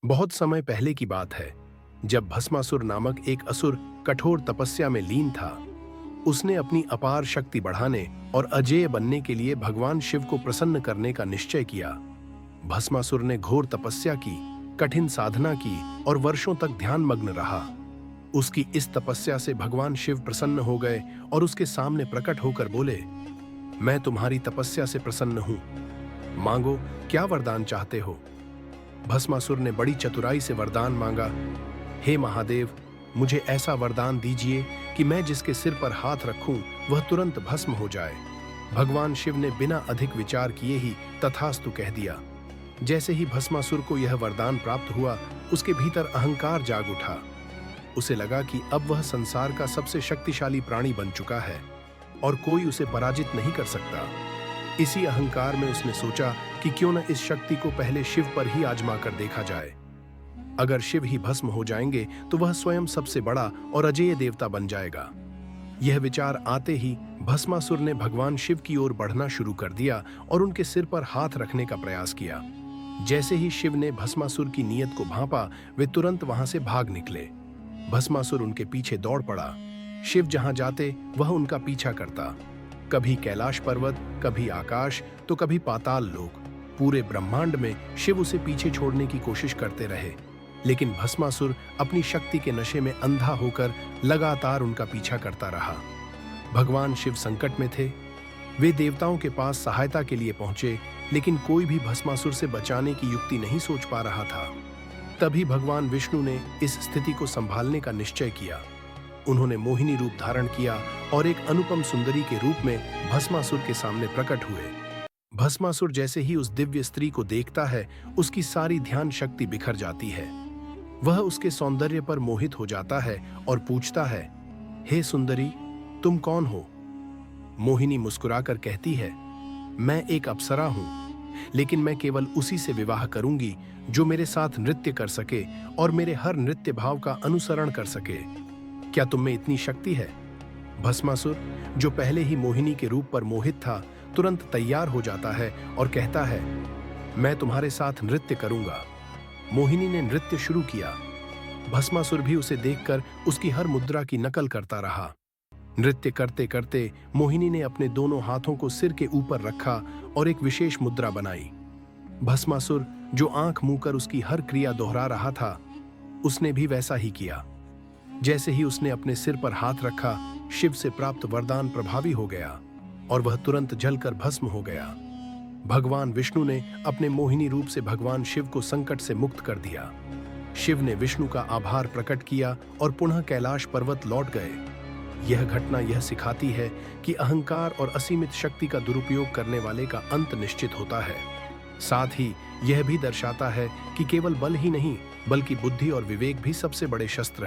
बहुत समय पहले की बात है, जब भस्मासुर नामक एक असुर कठोर तपस्या में लीन था। उसने अपनी अपार शक्ति बढ़ाने और अजेय बनने के लिए भगवान शिव को प्रसन्न करने का निश्चय किया। भस्मासुर ने घोर तपस्या की, कठिन साधना की और वर्षों तक ध्यानमग्न रहा। उसकी इस तपस्या से भगवान शिव प्रसन्न हो गए और उसके सामने प्रकट होकर बोले, मैं तुम्हारी तपस्या से प्रसन्न हूं। मांगो, क्या वरदान चाहते हो? भस्मासुर ने बड़ी चतुराई से वरदान मांगा, हे महादेव, मुझे ऐसा वरदान दीजिए कि मैं जिसके सिर पर हाथ रखूं वह तुरंत भस्म हो जाए। भगवान शिव ने बिना अधिक विचार किए ही तथास्तु कह दिया। जैसे ही भस्मासुर को यह वरदान प्राप्त हुआ, उसके भीतर अहंकार जाग उठा। उसे लगा कि अब वह संसार का सबसे शक्तिशाली प्राणी बन चुका है और कोई उसे पराजित नहीं कर सकता। इसी अहंकार में उसने सोचा कि क्यों न इस शक्ति को पहले शिव पर ही आजमा कर देखा जाए। अगर शिव ही भस्म हो जाएंगे तो वह स्वयं सबसे बड़ा और अजेय देवता बन जाएगा। यह विचार आते ही भस्मासुर ने भगवान शिव की ओर बढ़ना शुरू कर दिया और उनके सिर पर हाथ रखने का प्रयास किया। जैसे ही शिव ने भस्मासुर की नीयत को भांपा, वे तुरंत वहां से भाग निकले। भस्मासुर उनके पीछे दौड़ पड़ा। शिव जहां जाते वह उनका पीछा करता। कभी कैलाश पर्वत, कभी आकाश, तो कभी पाताल लोक। पूरे ब्रह्मांड में शिव उसे पीछे छोड़ने की कोशिश करते रहे, लेकिन भस्मासुर अपनी शक्ति के नशे में अंधा होकर लगातार उनका पीछा करता रहा। भगवान शिव संकट में थे। वे देवताओं के पास सहायता के लिए पहुंचे, लेकिन कोई भी भस्मासुर से बचाने की युक्ति नहीं सोच पा रहा था। तभी भगवान विष्णु ने इस स्थिति को संभालने का निश्चय किया। उन्होंने मोहिनी रूप धारण किया और एक अनुपम सुंदरी के रूप में भस्मासुर के सामने प्रकट हुए। भस्मासुर जैसे ही उस दिव्य स्त्री को देखता है, उसकी सारी ध्यान शक्ति बिखर जाती है। वह उसके सौंदर्य पर मोहित हो जाता है और पूछता है, हे सुंदरी, तुम कौन हो? मोहिनी मुस्कुराकर कहती है, मैं एक अप्सरा हूं, लेकिन मैं केवल उसी से विवाह करूंगी जो मेरे साथ नृत्य कर सके और मेरे हर नृत्य भाव का अनुसरण कर सके। क्या तुम में इतनी शक्ति है? भस्मासुर, जो पहले ही मोहिनी के रूप पर मोहित था, तुरंत तैयार हो जाता है और कहता है, मैं तुम्हारे साथ नृत्य करूंगा। मोहिनी ने नृत्य शुरू किया। भस्मासुर भी उसे देखकर उसकी हर मुद्रा की नकल करता रहा। नृत्य करते करते मोहिनी ने अपने दोनों हाथों को सिर के ऊपर रखा और एक विशेष मुद्रा बनाई। भस्मासुर, जो आंख मूंद कर उसकी हर क्रिया दोहरा रहा था, उसने भी वैसा ही किया। जैसे ही उसने अपने सिर पर हाथ रखा, शिव से प्राप्त वरदान प्रभावी हो गया और वह तुरंत जलकर भस्म हो गया। भगवान विष्णु ने अपने मोहिनी रूप से भगवान शिव को संकट से मुक्त कर दिया। शिव ने विष्णु का आभार प्रकट किया और पुनः कैलाश पर्वत लौट गए। यह घटना यह सिखाती है कि अहंकार और असीमित शक्ति का दुरुपयोग करने वाले का अंत निश्चित होता है। साथ ही यह भी दर्शाता है कि केवल बल ही नहीं, बल्कि बुद्धि और विवेक भी सबसे बड़े शस्त्र हैं।